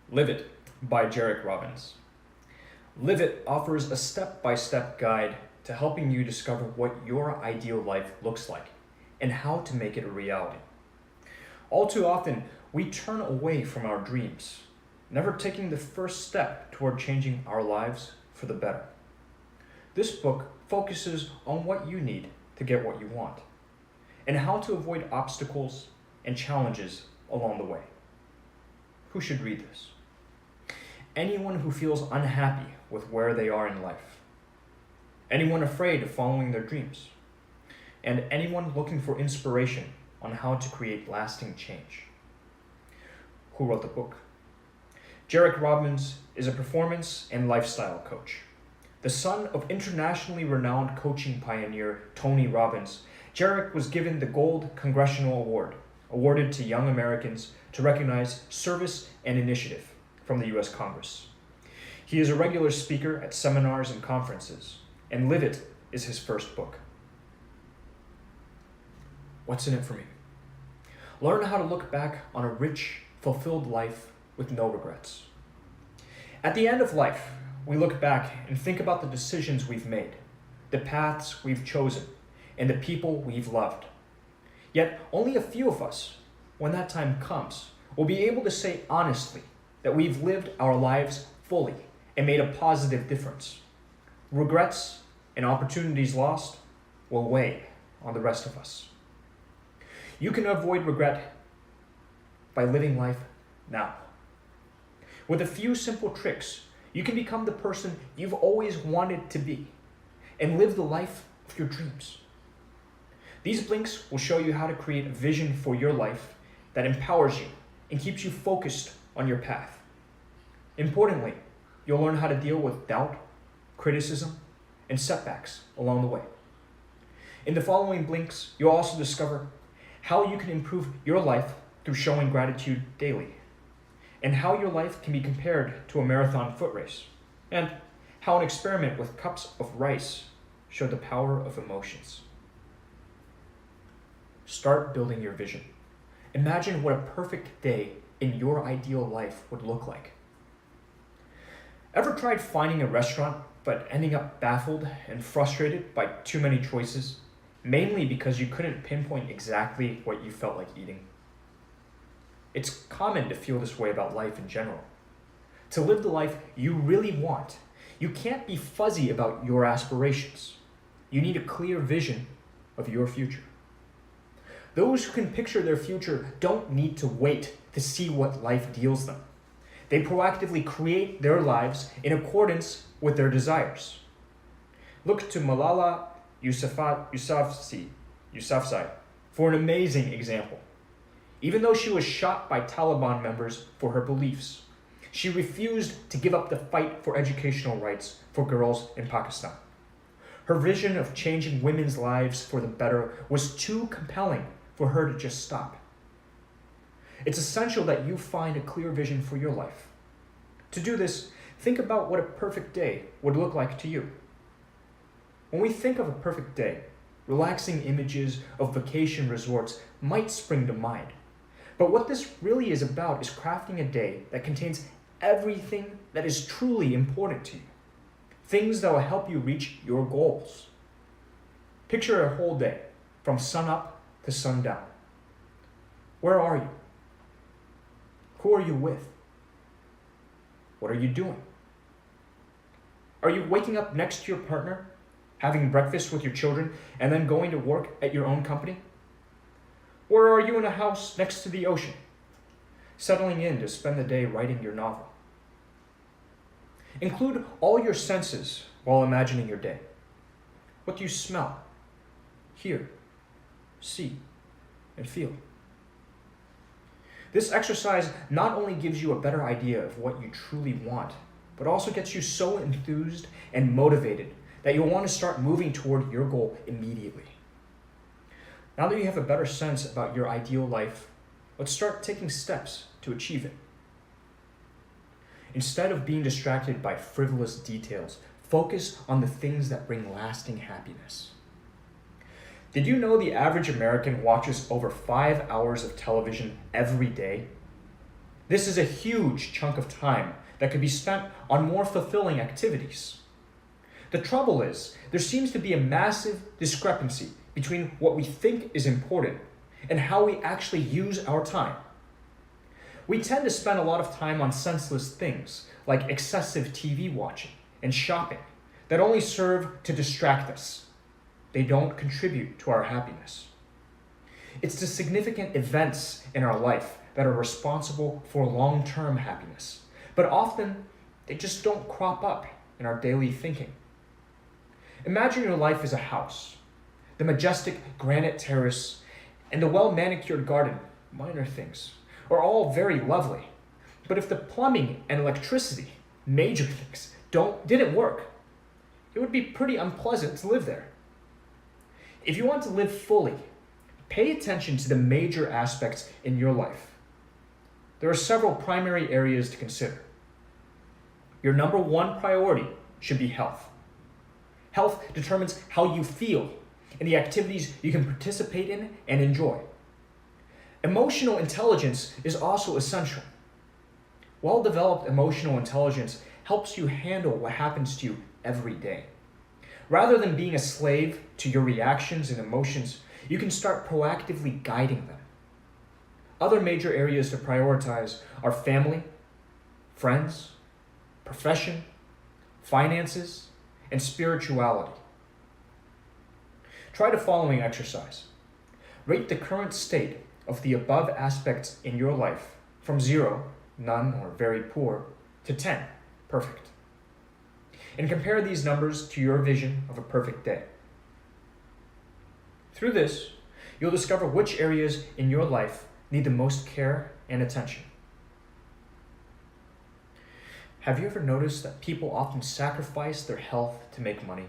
Live It by Jairek Robbins. Live It offers a step-by-step guide to helping you discover what your ideal life looks like and how to make it a reality. All too often, we turn away from our dreams, never taking the first step toward changing our lives for the better. This book focuses on what you need to get what you want, and how to avoid obstacles and challenges along the way. Who should read this? Anyone who feels unhappy with where they are in life, anyone afraid of following their dreams, and anyone looking for inspiration on how to create lasting change. Who wrote the book? Jairek Robbins is a performance and lifestyle coach. The son of internationally renowned coaching pioneer Tony Robbins, Jairek was given the Gold Congressional Award, awarded to young Americans to recognize service and initiative from the U.S. Congress. He is a regular speaker at seminars and conferences, and Live It is his first book. What's in it for me? Learn how to look back on a rich, fulfilled life with no regrets. At the end of life, we look back and think about the decisions we've made, the paths we've chosen, and the people we've loved. Yet, only a few of us, when that time comes, will be able to say honestly that we've lived our lives fully and made a positive difference. Regrets and opportunities lost will weigh on the rest of us. You can avoid regret by living life now. With a few simple tricks, you can become the person you've always wanted to be and live the life of your dreams. These blinks will show you how to create a vision for your life that empowers you and keeps you focused on your path. Importantly, you'll learn how to deal with doubt, criticism, and setbacks along the way. In the following blinks, you'll also discover how you can improve your life through showing gratitude daily, and how your life can be compared to a marathon foot race, and how an experiment with cups of rice showed the power of emotions. Start building your vision. Imagine what a perfect day in your ideal life would look like. Ever tried finding a restaurant but ending up baffled and frustrated by too many choices, mainly because you couldn't pinpoint exactly what you felt like eating? It's common to feel this way about life in general. To live the life you really want, you can't be fuzzy about your aspirations. You need a clear vision of your future. Those who can picture their future don't need to wait to see what life deals them. They proactively create their lives in accordance with their desires. Look to Malala Yousafzai for an amazing example. Even though she was shot by Taliban members for her beliefs, she refused to give up the fight for educational rights for girls in Pakistan. Her vision of changing women's lives for the better was too compelling for her to just stop. It's essential that you find a clear vision for your life. To do this, think about what a perfect day would look like to you. When we think of a perfect day, relaxing images of vacation resorts might spring to mind. But what this really is about is crafting a day that contains everything that is truly important to you. Things that will help you reach your goals. Picture a whole day, from sun up to sundown. Where are you? Who are you with? What are you doing? Are you waking up next to your partner, having breakfast with your children, and then going to work at your own company? Or are you in a house next to the ocean, settling in to spend the day writing your novel? Include all your senses while imagining your day. What do you smell, hear, see, and feel? This exercise not only gives you a better idea of what you truly want, but also gets you so enthused and motivated that you'll want to start moving toward your goal immediately. Now that you have a better sense about your ideal life, let's start taking steps to achieve it. Instead of being distracted by frivolous details, focus on the things that bring lasting happiness. Did you know the average American watches over 5 hours of television every day? This is a huge chunk of time that could be spent on more fulfilling activities. The trouble is, there seems to be a massive discrepancy between what we think is important and how we actually use our time. We tend to spend a lot of time on senseless things like excessive TV watching and shopping that only serve to distract us. They don't contribute to our happiness. It's the significant events in our life that are responsible for long-term happiness, but often they just don't crop up in our daily thinking. Imagine your life as a house. The majestic granite terrace and the well-manicured garden, minor things, are all very lovely. But if the plumbing and electricity, major things, didn't work, it would be pretty unpleasant to live there. If you want to live fully, pay attention to the major aspects in your life. There are several primary areas to consider. Your number one priority should be health. Health determines how you feel and the activities you can participate in and enjoy. Emotional intelligence is also essential. Well-developed emotional intelligence helps you handle what happens to you every day. Rather than being a slave to your reactions and emotions, you can start proactively guiding them. Other major areas to prioritize are family, friends, profession, finances, and spirituality. Try the following exercise. Rate the current state of the above aspects in your life from 0, none or very poor, to 10, perfect. And compare these numbers to your vision of a perfect day. Through this, you'll discover which areas in your life need the most care and attention. Have you ever noticed that people often sacrifice their health to make money,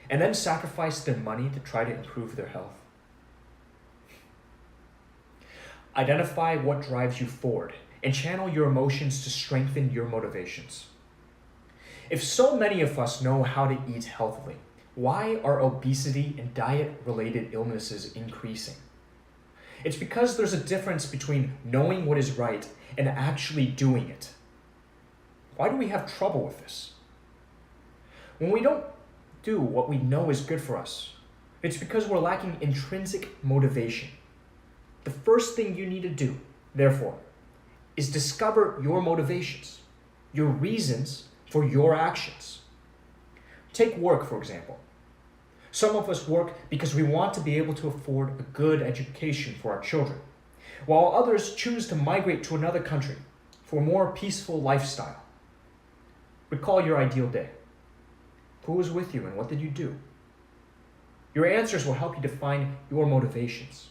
and then sacrifice their money to try to improve their health? Identify what drives you forward and channel your emotions to strengthen your motivations. If so many of us know how to eat healthily, why are obesity and diet-related illnesses increasing? It's because there's a difference between knowing what is right and actually doing it. Why do we have trouble with this? When we don't do what we know is good for us, it's because we're lacking intrinsic motivation. The first thing you need to do, therefore, is discover your motivations, your reasons for your actions. Take work, for example. Some of us work because we want to be able to afford a good education for our children, while others choose to migrate to another country for a more peaceful lifestyle. Recall your ideal day. Who was with you and what did you do? Your answers will help you define your motivations.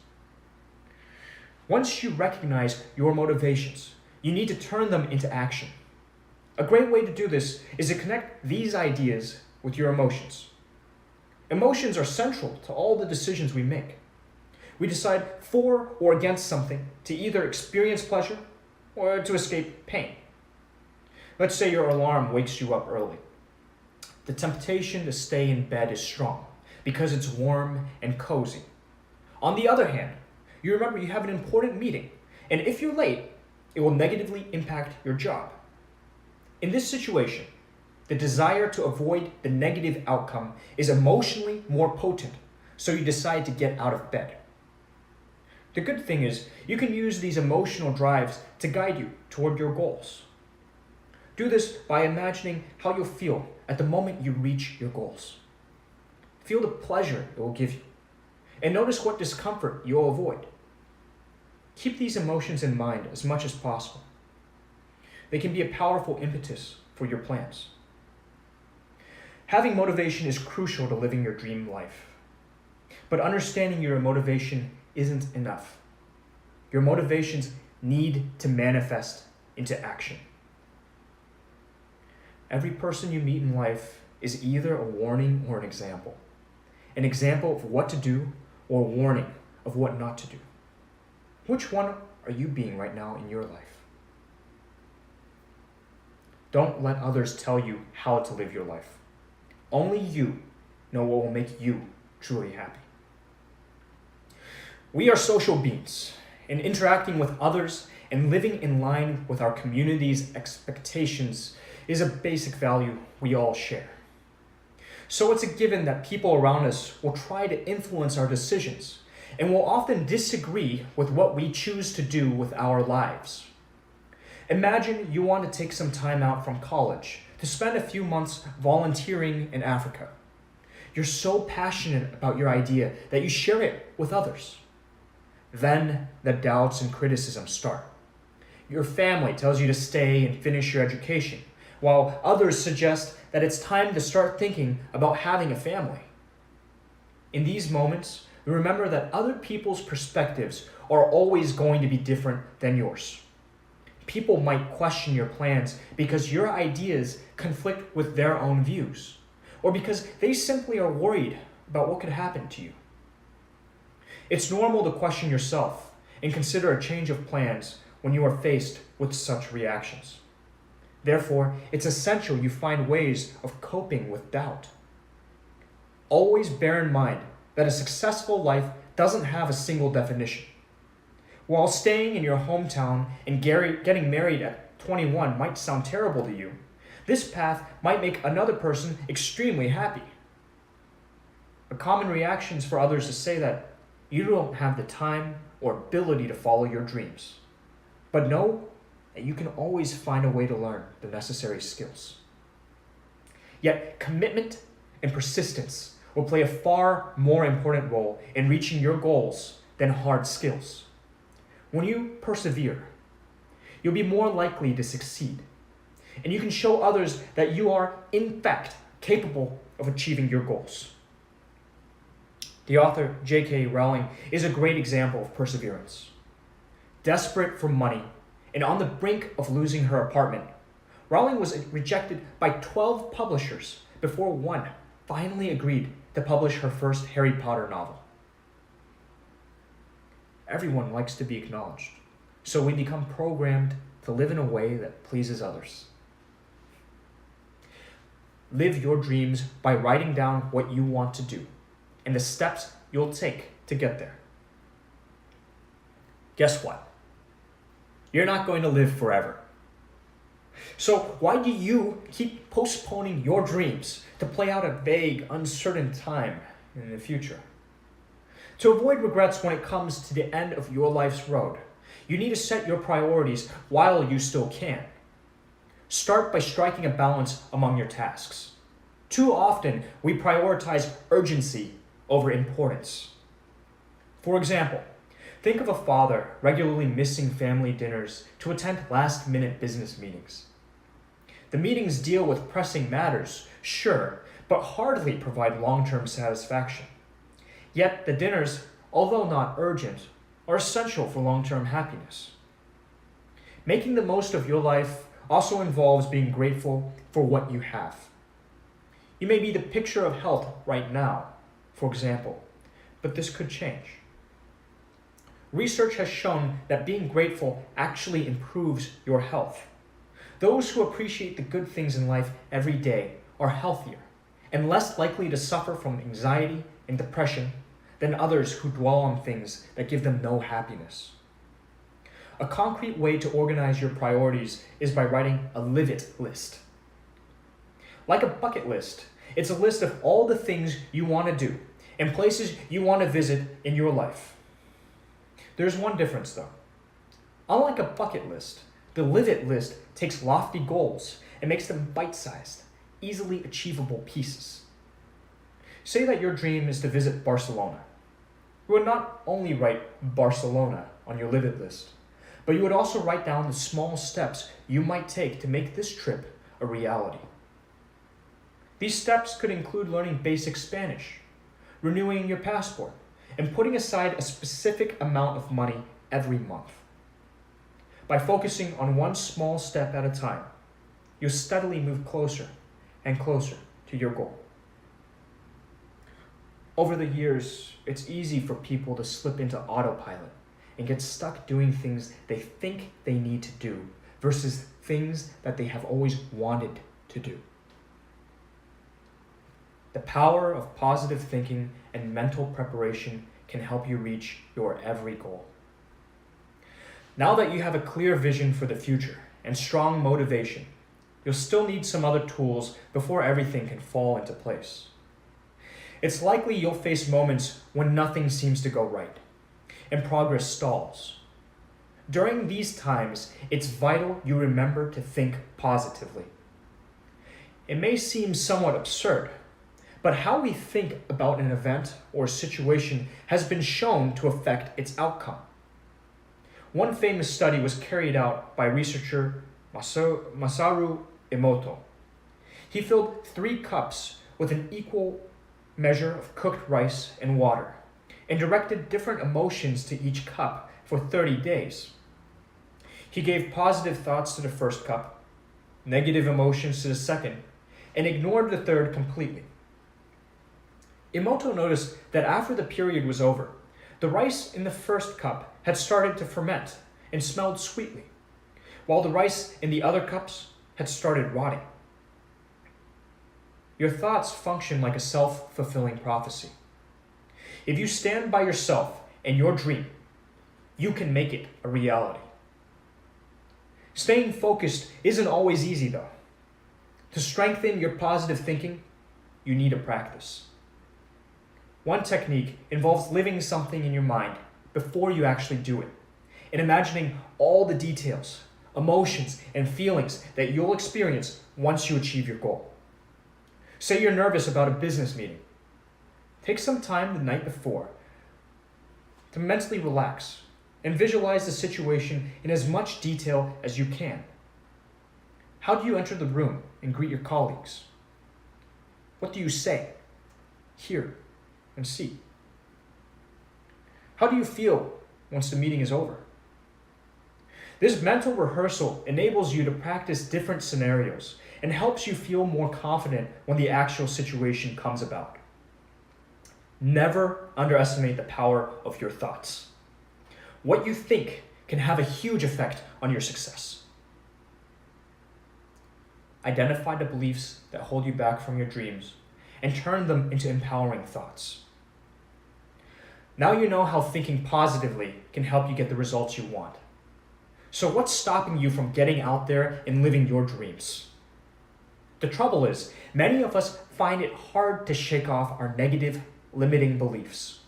Once you recognize your motivations, you need to turn them into action. A great way to do this is to connect these ideas with your emotions. Emotions are central to all the decisions we make. We decide for or against something to either experience pleasure or to escape pain. Let's say your alarm wakes you up early. The temptation to stay in bed is strong because it's warm and cozy. On the other hand, you remember you have an important meeting, and if you're late, it will negatively impact your job. In this situation, the desire to avoid the negative outcome is emotionally more potent, so you decide to get out of bed. The good thing is, you can use these emotional drives to guide you toward your goals. Do this by imagining how you'll feel at the moment you reach your goals. Feel the pleasure it will give you, and notice what discomfort you'll avoid. Keep these emotions in mind as much as possible. They can be a powerful impetus for your plans. Having motivation is crucial to living your dream life. But understanding your motivation isn't enough. Your motivations need to manifest into action. Every person you meet in life is either a warning or an example of what to do or a warning of what not to do. Which one are you being right now in your life? Don't let others tell you how to live your life. Only you know what will make you truly happy. We are social beings, and interacting with others and living in line with our community's expectations is a basic value we all share. So it's a given that people around us will try to influence our decisions and will often disagree with what we choose to do with our lives. Imagine you want to take some time out from college to spend a few months volunteering in Africa. You're so passionate about your idea that you share it with others. Then the doubts and criticisms start. Your family tells you to stay and finish your education, while others suggest that it's time to start thinking about having a family. In these moments, remember that other people's perspectives are always going to be different than yours. People might question your plans because your ideas conflict with their own views, or because they simply are worried about what could happen to you. It's normal to question yourself and consider a change of plans when you are faced with such reactions. Therefore, it's essential you find ways of coping with doubt. Always bear in mind that a successful life doesn't have a single definition. While staying in your hometown and getting married at 21 might sound terrible to you, this path might make another person extremely happy. A common reaction is for others to say that you don't have the time or ability to follow your dreams. But know that you can always find a way to learn the necessary skills. Yet commitment and persistence will play a far more important role in reaching your goals than hard skills. When you persevere, you'll be more likely to succeed, and you can show others that you are, in fact, capable of achieving your goals. The author Jairek Rowling is a great example of perseverance. Desperate for money and on the brink of losing her apartment, Rowling was rejected by 12 publishers before one finally agreed to publish her first Harry Potter novel. Everyone likes to be acknowledged, so we become programmed to live in a way that pleases others. Live your dreams by writing down what you want to do and the steps you'll take to get there. Guess what? You're not going to live forever. So why do you keep postponing your dreams to play out a vague, uncertain time in the future? To avoid regrets when it comes to the end of your life's road, you need to set your priorities while you still can. Start by striking a balance among your tasks. Too often, we prioritize urgency over importance. For example, think of a father regularly missing family dinners to attend last-minute business meetings. The meetings deal with pressing matters, sure, but hardly provide long-term satisfaction. Yet the dinners, although not urgent, are essential for long-term happiness. Making the most of your life also involves being grateful for what you have. You may be the picture of health right now, for example, but this could change. Research has shown that being grateful actually improves your health. Those who appreciate the good things in life every day are healthier and less likely to suffer from anxiety and depression than others who dwell on things that give them no happiness. A concrete way to organize your priorities is by writing a live it list. Like a bucket list, it's a list of all the things you want to do and places you want to visit in your life. There's one difference though. Unlike a bucket list, the live it list takes lofty goals and makes them bite-sized, easily achievable pieces. Say that your dream is to visit Barcelona. You would not only write Barcelona on your live it list, but you would also write down the small steps you might take to make this trip a reality. These steps could include learning basic Spanish, renewing your passport, and putting aside a specific amount of money every month. By focusing on one small step at a time, you'll steadily move closer and closer to your goal. Over the years, it's easy for people to slip into autopilot and get stuck doing things they think they need to do versus things that they have always wanted to do. The power of positive thinking and mental preparation can help you reach your every goal. Now that you have a clear vision for the future and strong motivation, you'll still need some other tools before everything can fall into place. It's likely you'll face moments when nothing seems to go right and progress stalls. During these times, it's vital you remember to think positively. It may seem somewhat absurd, but how we think about an event or situation has been shown to affect its outcome. One famous study was carried out by researcher Masaru Emoto. He filled 3 cups with an equal measure of cooked rice and water and directed different emotions to each cup for 30 days. He gave positive thoughts to the first cup, negative emotions to the second, and ignored the third completely. Emoto noticed that after the period was over, the rice in the first cup had started to ferment and smelled sweetly, while the rice in the other cups had started rotting. Your thoughts function like a self-fulfilling prophecy. If you stand by yourself and your dream, you can make it a reality. Staying focused isn't always easy though. To strengthen your positive thinking, you need a practice. One technique involves living something in your mind before you actually do it, and imagining all the details, emotions, and feelings that you'll experience once you achieve your goal. Say you're nervous about a business meeting. Take some time the night before to mentally relax and visualize the situation in as much detail as you can. How do you enter the room and greet your colleagues? What do you say, hear, and see? How do you feel once the meeting is over? This mental rehearsal enables you to practice different scenarios and helps you feel more confident when the actual situation comes about. Never underestimate the power of your thoughts. What you think can have a huge effect on your success. Identify the beliefs that hold you back from your dreams and turn them into empowering thoughts. Now you know how thinking positively can help you get the results you want. So what's stopping you from getting out there and living your dreams? The trouble is, many of us find it hard to shake off our negative, limiting beliefs.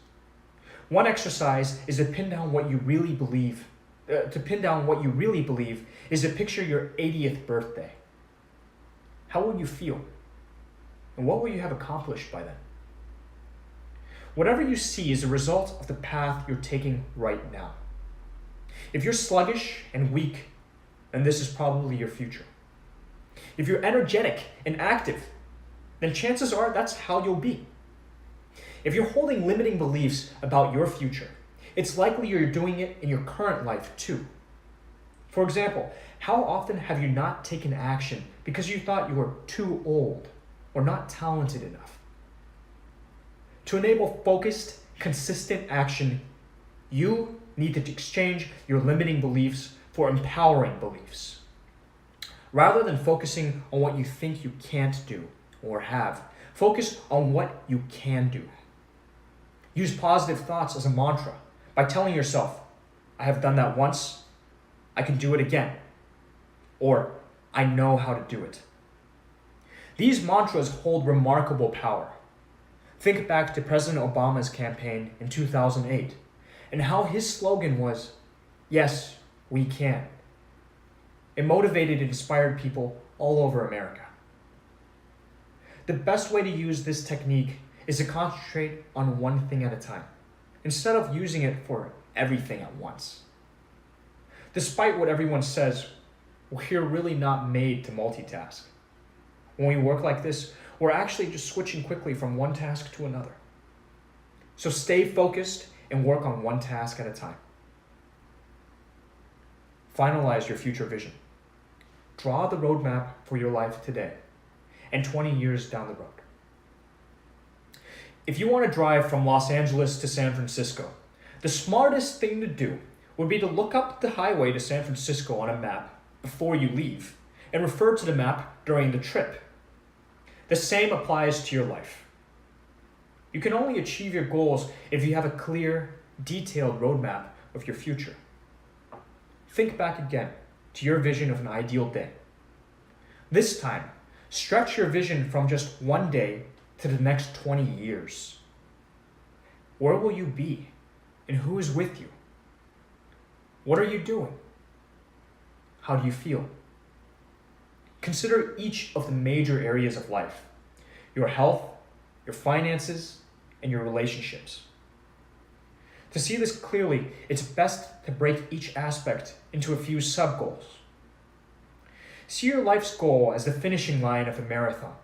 One exercise is to pin down what you really believe. Is to picture your 80th birthday. How will you feel? And what will you have accomplished by then? Whatever you see is a result of the path you're taking right now. If you're sluggish and weak, then this is probably your future. If you're energetic and active, then chances are that's how you'll be. If you're holding limiting beliefs about your future, it's likely you're doing it in your current life too. For example, how often have you not taken action because you thought you were too old or not talented enough? To enable focused, consistent action, you need to exchange your limiting beliefs for empowering beliefs. Rather than focusing on what you think you can't do or have, focus on what you can do. Use positive thoughts as a mantra by telling yourself, I have done that once, I can do it again, or I know how to do it. These mantras hold remarkable power. Think back to President Obama's campaign in 2008 and how his slogan was, "Yes, we can." It motivated and inspired people all over America. The best way to use this technique is to concentrate on one thing at a time, instead of using it for everything at once. Despite what everyone says, we're really not made to multitask. When we work like this, we're actually just switching quickly from one task to another. So stay focused and work on one task at a time. Finalize your future vision. Draw the roadmap for your life today and 20 years down the road. If you want to drive from Los Angeles to San Francisco, the smartest thing to do would be to look up the highway to San Francisco on a map before you leave and refer to the map during the trip. The same applies to your life. You can only achieve your goals if you have a clear, detailed roadmap of your future. think back again to your vision of an ideal day. This time, stretch your vision from just one day to the next 20 years. Where will you be, and who is with you? What are you doing? How do you feel? Consider each of the major areas of life: your health, your finances, and your relationships. To see this clearly, it's best to break each aspect into a few sub-goals. See your life's goal as the finishing line of a marathon,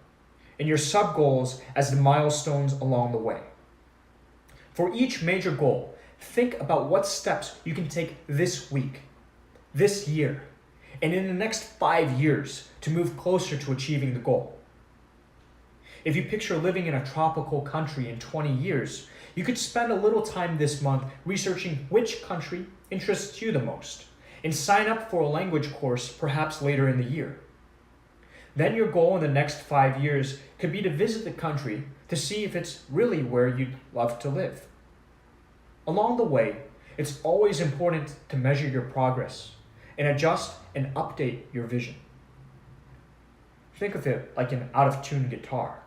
and your sub-goals as the milestones along the way. For each major goal, think about what steps you can take this week, this year, and in the next 5 years to move closer to achieving the goal. If you picture living in a tropical country in 20 years, you could spend a little time this month researching which country interests you the most and sign up for a language course perhaps later in the year. Then your goal in the next 5 years could be to visit the country to see if it's really where you'd love to live. Along the way, it's always important to measure your progress and adjust and update your vision. Think of it like an out-of-tune guitar.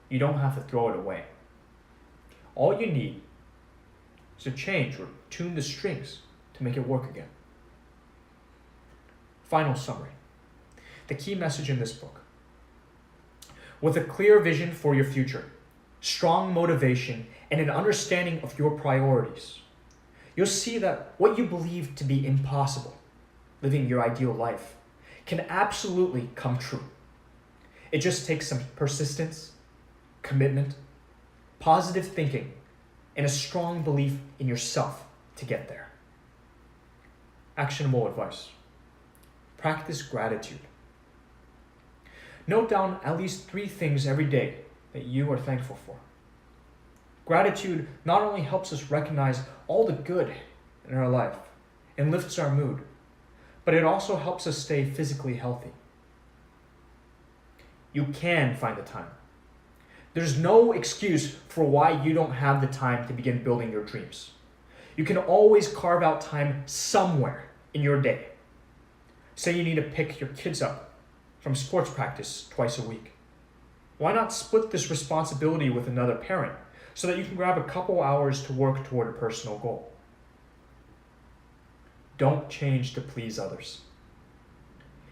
You don't have to throw it away. All you need is to change or tune the strings to make it work again. Final summary. The key message in this book. With a clear vision for your future, strong motivation, and an understanding of your priorities, you'll see that what you believe to be impossible, living your ideal life, can absolutely come true. It just takes some persistence, commitment, positive thinking, and a strong belief in yourself to get there. Actionable advice. Practice gratitude. Note down at least 3 things every day that you are thankful for. Gratitude not only helps us recognize all the good in our life and lifts our mood, but it also helps us stay physically healthy. You can find the time. There's no excuse for why you don't have the time to begin building your dreams. You can always carve out time somewhere in your day. Say you need to pick your kids up from sports practice twice a week. Why not split this responsibility with another parent so that you can grab a couple hours to work toward a personal goal? Don't change to please others.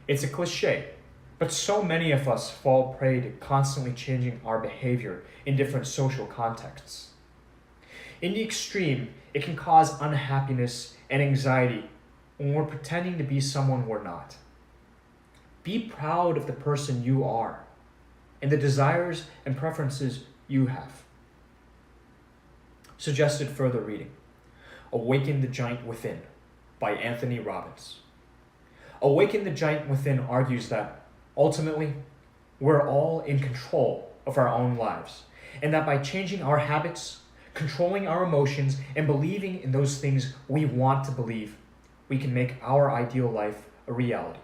It's a cliche, but so many of us fall prey to constantly changing our behavior in different social contexts. In the extreme, it can cause unhappiness and anxiety when we're pretending to be someone we're not. Be proud of the person you are and the desires and preferences you have. Suggested further reading: Awaken the Giant Within by Anthony Robbins. Awaken the Giant Within argues that, ultimately, we're all in control of our own lives, and that by changing our habits, controlling our emotions, and believing in those things we want to believe, we can make our ideal life a reality.